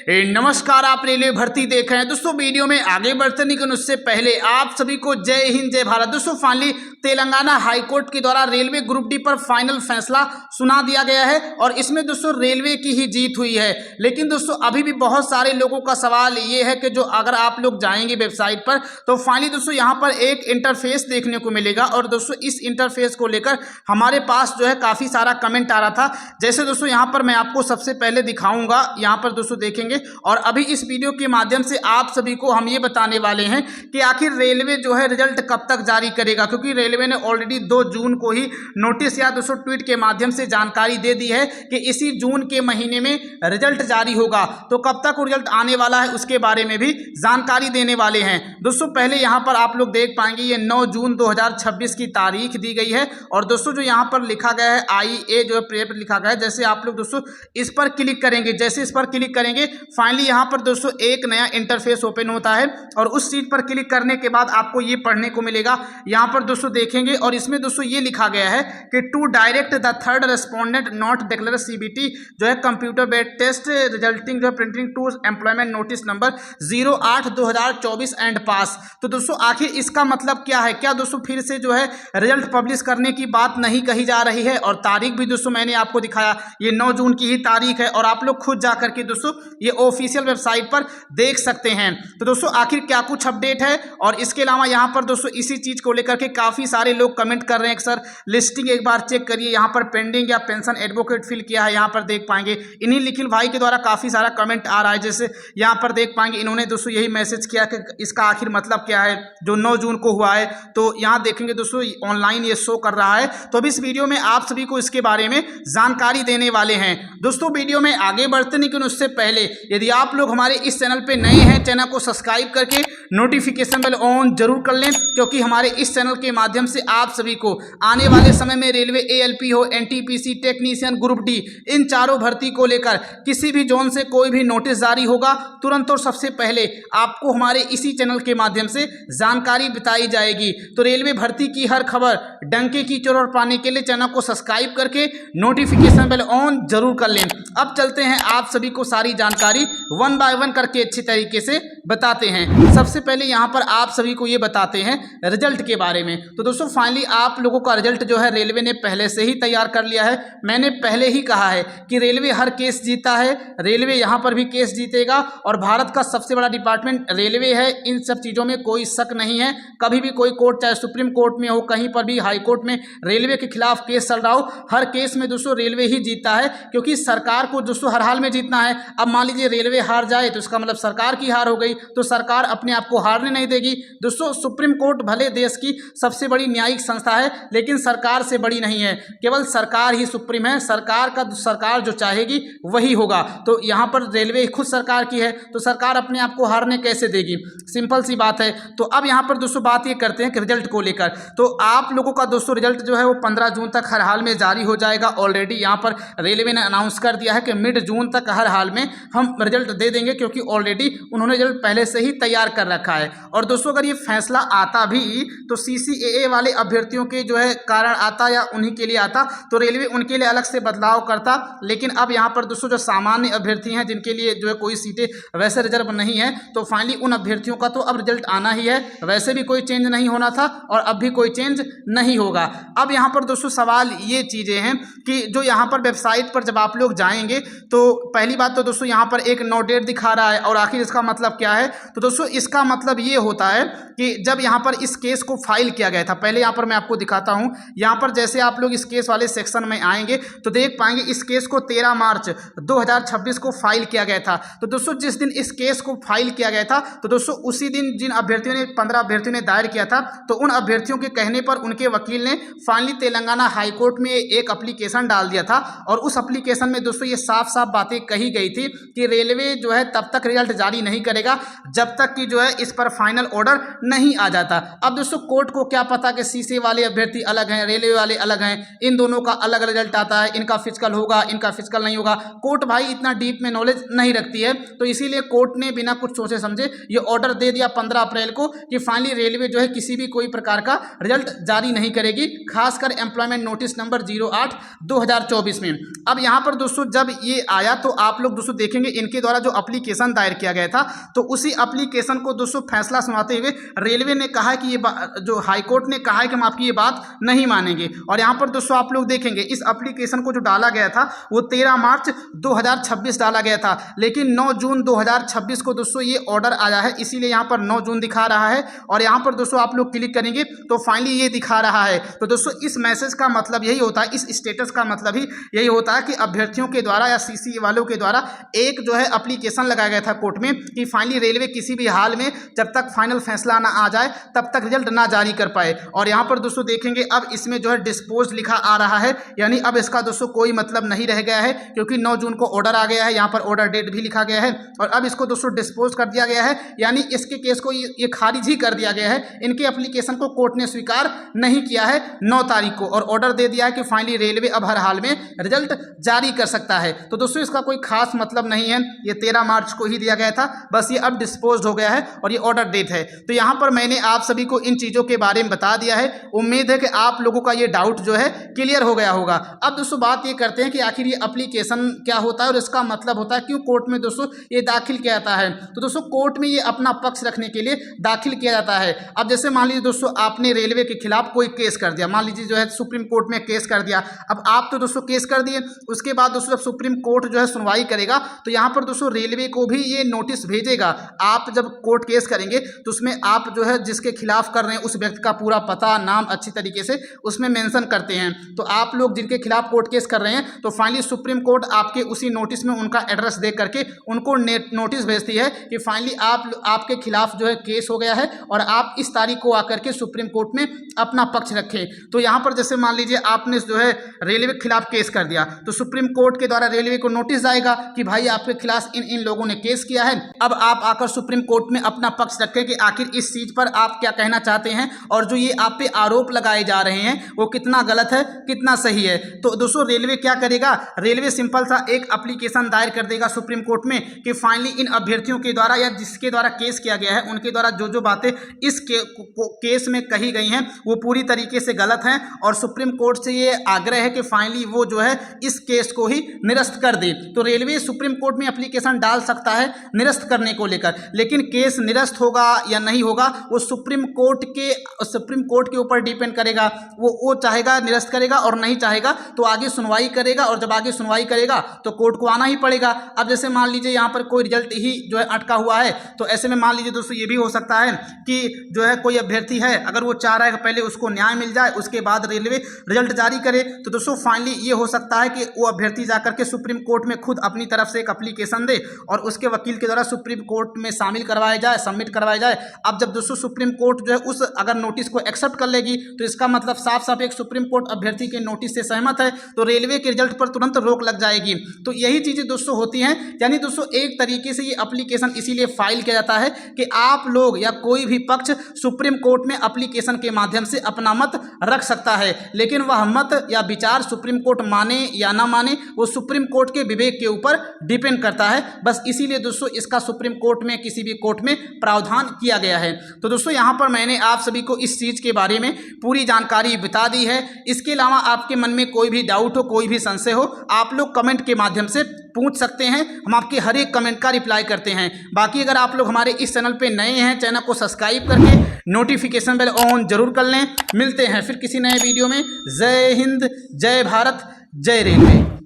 नमस्कार, आप रेलवे भर्ती देख रहे हैं। दोस्तों वीडियो में आगे बढ़ते लेकिन उससे पहले आप सभी को जय हिंद जय भारत। दोस्तों फाइनली तेलंगाना हाईकोर्ट के द्वारा रेलवे ग्रुप डी पर फाइनल फैसला सुना दिया गया है और इसमें दोस्तों रेलवे की ही जीत हुई है। लेकिन दोस्तों अभी भी बहुत सारे लोगों का सवाल ये है कि जो अगर आप लोग जाएंगे वेबसाइट पर तो फाइनली दोस्तों यहाँ पर एक इंटरफेस देखने को मिलेगा और दोस्तों इस इंटरफेस को लेकर हमारे पास जो है काफ़ी सारा कमेंट आ रहा था। जैसे दोस्तों यहाँ पर मैं आपको सबसे पहले दिखाऊंगा, यहाँ पर दोस्तों देखेंगे और अभी इस वीडियो के माध्यम से आप सभी को हम ये बताने वाले हैं कि आखिर रेलवे जो है रिजल्ट कब तक जारी करेगा, क्योंकि रेलवे ने ऑलरेडी 2 जून को ही नोटिस या दोस्तों ट्वीट के माध्यम से जानकारी दे दी है कि इसी जून के महीने में रिजल्ट जारी होगा। तो कब तक रिजल्ट आने वाला है उसके बारे में भी जानकारी देने वाले हैं। दोस्तों पहले यहाँ पर आप लोग देख पाएंगे ये 9 जून 2026 की तारीख दी गई है और दोस्तों जो यहाँ पर लिखा गया है IA जो है प्रेप लिखा गया है। जैसे आप लोग दोस्तों इस पर क्लिक करेंगे, जैसे इस पर क्लिक करेंगे फाइनली यहाँ पर दोस्तों एक नया इंटरफेस ओपन होता है और उस चीज पर क्लिक करने के बाद आपको ये पढ़ने को मिलेगा। यहाँ पर दोस्तों देखेंगे और इसमें दोस्तों ये लिखा गया है कि to direct the third respondent not declare CBT जो है कंप्यूटर बेस्ड टेस्ट रिजल्टिंग जो pertaining to employment notice number 08/2024 and pass. तो दोस्तों आखिर इसका मतलब क्या है? क्या दोस्तों फिर से जो है रिजल्ट पब्लिश करने की बात नहीं कही जा रही है? और तारीख भी दोस्तों मैंने आपको दिखाया, ये 9 जून की ही तारीख है और आप लोग खुद जा करके दोस्तों ये ऑफिशियल वेबसाइट पर देख सकते हैं। तो दोस्तों आखिर क्या कुछ अपडेट है? और इसके अलावा यहाँ पर दोस्तों इसी चीज को लेकर के काफी सारे लोग कमेंट कर रहे हैं कि सर लिस्टिंग एक बार चेक करिए, यहाँ पर पेंडिंग या पेंशन एडवोकेट फिल किया है, यहाँ पर देख पाएंगे। इन्हीं निखिल भाई के द्वारा काफी सारा कमेंट आ रहा है। जैसे यहाँ पर देख पाएंगे इन्होंने दोस्तों यही मैसेज किया कि इसका आखिर मतलब क्या है जो 9 जून को हुआ है। तो यहाँ देखेंगे दोस्तों ऑनलाइन ये शो कर रहा है। तो अब इस वीडियो में आप सभी को इसके बारे में जानकारी देने वाले हैं। दोस्तों वीडियो में आगे बढ़ते लेकिन उससे पहले यदि आप लोग हमारे इस चैनल पे नए हैं, चैनल को सब्सक्राइब करके नोटिफिकेशन बेल ऑन जरूर कर लें, क्योंकि हमारे इस चैनल के माध्यम से आप सभी को आने वाले समय में रेलवे ALP हो, NTPC, टेक्नीशियन, ग्रुप डी, इन चारों भर्ती को लेकर किसी भी जोन से कोई भी नोटिस जारी होगा तुरंत और सबसे पहले आपको हमारे इसी चैनल के माध्यम से जानकारी बताई जाएगी। तो रेलवे भर्ती की हर खबर डंके की चोर पाने के लिए चैनल को सब्सक्राइब करके नोटिफिकेशन बेल ऑन जरूर कर लें। अब चलते हैं आप सभी को सारी जानकारी 1 बाय 1 करके अच्छी तरीके से बताते हैं। सबसे पहले यहाँ पर आप सभी को ये बताते हैं रिजल्ट के बारे में। तो दोस्तों फाइनली आप लोगों का रिजल्ट जो है रेलवे ने पहले से ही तैयार कर लिया है। मैंने पहले ही कहा है कि रेलवे हर केस जीता है, रेलवे यहाँ पर भी केस जीतेगा और भारत का सबसे बड़ा डिपार्टमेंट रेलवे है, इन सब चीज़ों में कोई शक नहीं है। कभी भी कोई कोर्ट, चाहे सुप्रीम कोर्ट में हो, कहीं पर भी हाई कोर्ट में रेलवे के खिलाफ केस चल रहा हो, हर केस में दोस्तों रेलवे ही जीता है, क्योंकि सरकार को दोस्तों हर हाल में जीतना है। अब मान लीजिए रेलवे हार जाए तो इसका मतलब सरकार की हार हो गई, तो सरकार अपने आप को हारने नहीं देगी। दोस्तों सुप्रीम कोर्ट भले देश की सबसे बड़ी न्यायिक संस्था है लेकिन सरकार से बड़ी नहीं है, केवल सरकार ही सुप्रीम है। सरकार जो चाहेगी वही होगा। तो यहाँ पर रेलवे खुद सरकार की है तो सरकार अपने आप को हारने कैसे देगी? सिंपल सी बात है। तो अब यहाँ पर दोस्तों बात ये करते हैं कि रिजल्ट को लेकर। तो आप लोगों का दोस्तों रिजल्ट जो है वो 15 जून तक हर हाल में जारी हो जाएगा। ऑलरेडी यहाँ पर रेलवे ने अनाउंस कर दिया है कि मिड जून तक हर हाल में हम रिजल्ट दे देंगे, क्योंकि ऑलरेडी उन्होंने रिजल्ट पहले से ही तैयार कर रखा है। और दोस्तों अगर ये फैसला आता भी तो CCAA वाले अभ्यर्थियों के जो है कारण आता या उन्हीं के लिए आता तो रेलवे उनके लिए अलग से बदलाव करता। लेकिन अब यहाँ पर दोस्तों जो सामान्य अभ्यर्थी हैं जिनके लिए जो है कोई सीटें वैसे रिजर्व नहीं है, तो फाइनली उन अभ्यर्थियों का तो अब रिजल्ट आना ही है। वैसे भी कोई चेंज नहीं होना था और अब भी कोई चेंज नहीं होगा। अब यहाँ पर दोस्तों सवाल ये चीज़ें हैं कि जो यहाँ पर वेबसाइट पर जब आप लोग जाएंगे तो पहली बात तो दोस्तों यहाँ पर एक नो डेट दिखा रहा है और आखिर इसका मतलब क्या है? तो दोस्तों इसका मतलब ये होता है कि जब यहाँ पर इस केस को फाइल किया गया था, पहले यहाँ पर मैं आपको दिखाता हूँ। यहाँ पर जैसे आप लोग इस केस वाले सेक्शन में आएंगे तो देख पाएंगे इस केस को 13 मार्च 2026 को फाइल किया गया था। तो दोस्तों जिस दिन इस केस को फाइल किया गया था तो दोस्तों उसी दिन जिन अभ्यर्थियों ने 15 अभ्यर्थियों ने दायर किया था तो उन अभ्यर्थियों के कहने पर उनके वकील ने फाइनली तेलंगाना हाईकोर्ट में एक एप्लीकेशन डाल दिया था और उस एप्लीकेशन में दोस्तों ये साफ साफ बातें कही गई थी कि रेलवे जो है तब तक रिजल्ट जारी नहीं करेगा जब तक कि जो है इस पर फाइनल ऑर्डर नहीं आ जाता। अब दोस्तों कोर्ट को क्या पता कि सीसी वाले अभ्यर्थी अलग हैं, रेलवे वाले अलग हैं, इन दोनों का अलग अलग रिजल्ट आता है, इनका फिजिकल होगा, इनका फिजिकल नहीं होगा। कोर्ट भाई इतना डीप में नॉलेज नहीं रखती है, तो इसीलिए कोर्ट ने बिना कुछ सोचे समझे ये ऑर्डर दे दिया 15 अप्रैल को कि फाइनली रेलवे जो है किसी भी कोई प्रकार का रिजल्ट जारी नहीं करेगी, खासकर एम्प्लॉयमेंट नोटिस नंबर 08/2024 में। अब यहाँ पर दोस्तों जब ये आया तो आप लोग दोस्तों देखेंगे इनके द्वारा जो एप्लीकेशन दायर किया गया था, तो उसी एप्लीकेशन को दोस्तों फैसला सुनाते हुए रेलवे ने कहा कि ये जो हाईकोर्ट ने कहा है कि हम आपकी ये बात नहीं मानेंगे। और यहाँ पर दोस्तों आप लोग देखेंगे इस एप्लीकेशन को जो डाला गया था वो 13 मार्च 2026 डाला गया था, लेकिन 9 जून 2026 को दोस्तों ये ऑर्डर आया है, इसीलिए यहाँ पर 9 जून दिखा रहा है। और यहाँ पर दोस्तों आप लोग क्लिक करेंगे तो फाइनली ये दिखा रहा है। तो दोस्तों इस मैसेज का मतलब यही होता है, इस स्टेटस का मतलब ही यही होता है कि अभ्यर्थियों के द्वारा या सीसी वालों के द्वारा एक जो है एप्लीकेशन लगाया गया था कोर्ट में कि फाइनली रेलवे किसी भी हाल में जब तक फाइनल फैसला ना आ जाए तब तक रिजल्ट ना जारी कर पाए। और यहाँ पर दोस्तों देखेंगे अब इसमें जो है डिस्पोज लिखा आ रहा है, यानी अब इसका दोस्तों कोई मतलब नहीं रह गया है, क्योंकि 9 जून को ऑर्डर आ गया है, यहाँ पर ऑर्डर डेट भी लिखा गया है और अब इसको दोस्तों डिस्पोज कर दिया गया है, यानी इसके केस को ये खारिज ही कर दिया गया है। इनके एप्लीकेशन को कोर्ट ने स्वीकार नहीं किया है 9 तारीख को और ऑर्डर दे दिया है कि फाइनली रेलवे अब हर हाल में रिजल्ट जारी कर सकता है। तो दोस्तों इसका कोई खास मतलब नहीं है, ये 13 मार्च को ही दिया गया था, बस ये अब डिस्पोज हो गया है और ये ऑर्डर डेट है। तो यहाँ पर मैंने आप सभी को इन चीज़ों के बारे में बता दिया है, उम्मीद है कि आप लोगों का ये डाउट जो है क्लियर हो गया होगा। अब दोस्तों बात ये करते हैं कि आखिर ये एप्लीकेशन क्या होता है और इसका मतलब होता है क्यों कोर्ट में दोस्तों ये दाखिल किया जाता है। तो दोस्तों कोर्ट में ये अपना पक्ष रखने के लिए दाखिल किया जाता है। अब जैसे मान लीजिए दोस्तों आपने रेलवे के खिलाफ कोई केस कर दिया, मान लीजिए जो है सुप्रीम कोर्ट में केस कर दिया, अब आप तो दोस्तों केस कर दिए, उसके बाद दोस्तों जब सुप्रीम कोर्ट जो है सुनवाई करेगा तो यहाँ पर दोस्तों रेलवे को भी ये नोटिस भेजेगा। आप जब कोर्ट केस करेंगे तो उसमें आप जो है जिसके खिलाफ कर रहे हैं उस व्यक्ति का पूरा पता नाम अच्छी तरीके से उसमें मेंशन करते हैं। तो आप लोग जिनके खिलाफ कोर्ट केस कर रहे हैं तो फाइनली सुप्रीम कोर्ट आपके उसी नोटिस में उनका एड्रेस दे करके उनको नोटिस भेजती है कि फाइनली आपके खिलाफ जो है केस हो गया है और आप इस तारीख को आकर के सुप्रीम कोर्ट में अपना पक्ष रखें। तो यहाँ पर जैसे मान लीजिए आपने जो है रेलवे के खिलाफ केस कर दिया तो सुप्रीम कोर्ट के द्वारा रेलवे को नोटिस आएगा कि भाई आपके खिलाफ इन लोगों ने केस किया है, अब आप आकर सुप्रीम कोर्ट में अपना पक्ष रखें कि आखिर इस चीज पर आप क्या कहना चाहते हैं और जो ये आप पे आरोप लगाए जा रहे हैं वो कितना गलत है कितना सही है। तो दोस्तों रेलवे क्या करेगा, रेलवे सिंपल सा एक एप्लीकेशन दायर कर देगा सुप्रीम कोर्ट में कि फाइनली इन अभ्यर्थियों के द्वारा या जिसके द्वारा केस किया गया है उनके द्वारा जो जो बातें इस केस में कही गई हैं वो पूरी तरीके से गलत हैं और सुप्रीम कोर्ट से ये आग्रह है कि फाइनली वो जो है इस केस को ही निरस्त कर दे। तो रेलवे सुप्रीम कोर्ट में एप्लीकेशन डाल सकता है निरस्त करने को लेकर, लेकिन केस निरस्त होगा या नहीं होगा वो सुप्रीम कोर्ट के ऊपर डिपेंड करेगा। वो चाहेगा निरस्त करेगा और नहीं चाहेगा तो आगे सुनवाई करेगा और जब आगे सुनवाई करेगा तो कोर्ट को आना ही पड़ेगा। अब जैसे मान लीजिए यहाँ पर कोई रिजल्ट ही जो है अटका हुआ है तो ऐसे में मान लीजिए दोस्तों ये भी हो सकता है कि जो है कोई अभ्यर्थी है अगर वो चाह रहा है कि पहले उसको न्याय मिल जाए उसके बाद रेलवे रिजल्ट जारी करे, तो दोस्तों फाइनली ये हो सकता है कि वो अभ्यर्थी जाकर के सुप्रीम कोर्ट में खुद अपनी तरफ से एक एप्लीकेशन दे और उसके वकील के द्वारा सुप्रीम कोर्ट में शामिल करवाया जाए, सबमिट करवाया जाए। अब जब दोस्तों सुप्रीम कोर्ट जो है उस अगर नोटिस को एक्सेप्ट कर लेगी तो इसका मतलब साफ साफ एक सुप्रीम कोर्ट अभ्यर्थी के नोटिस से सहमत है तो रेलवे के रिजल्ट पर तुरंत रोक लग जाएगी। तो यही चीज़ें दोस्तों होती हैं, यानी दोस्तों एक तरीके से ये एप्लीकेशन इसीलिए फाइल किया जाता है कि आप लोग या कोई भी पक्ष सुप्रीम कोर्ट में एप्लीकेशन के माध्यम से अपना मत रख सकता है, लेकिन वह मत या विचार सुप्रीम कोर्ट माने या ना माने वो सुप्रीम कोर्ट के विवेक के ऊपर डिपेंड करता है। बस इसीलिए दोस्तों इसका सुप्रीम कोर्ट में किसी भी कोर्ट में प्रावधान किया गया है। तो दोस्तों यहाँ पर मैंने आप सभी को इस चीज़ के बारे में पूरी जानकारी बता दी है। इसके अलावा आपके मन में कोई भी डाउट हो, कोई भी संशय हो, आप लोग कमेंट के माध्यम से पूछ सकते हैं, हम आपके हर एक कमेंट का रिप्लाई करते हैं। बाकी अगर आप लोग हमारे इस चैनल पे नए हैं, चैनल को सब्सक्राइब करके नोटिफिकेशन बेल ऑन जरूर कर लें। मिलते हैं फिर किसी नए वीडियो में। जय हिंद, जय भारत, जय रेलवे।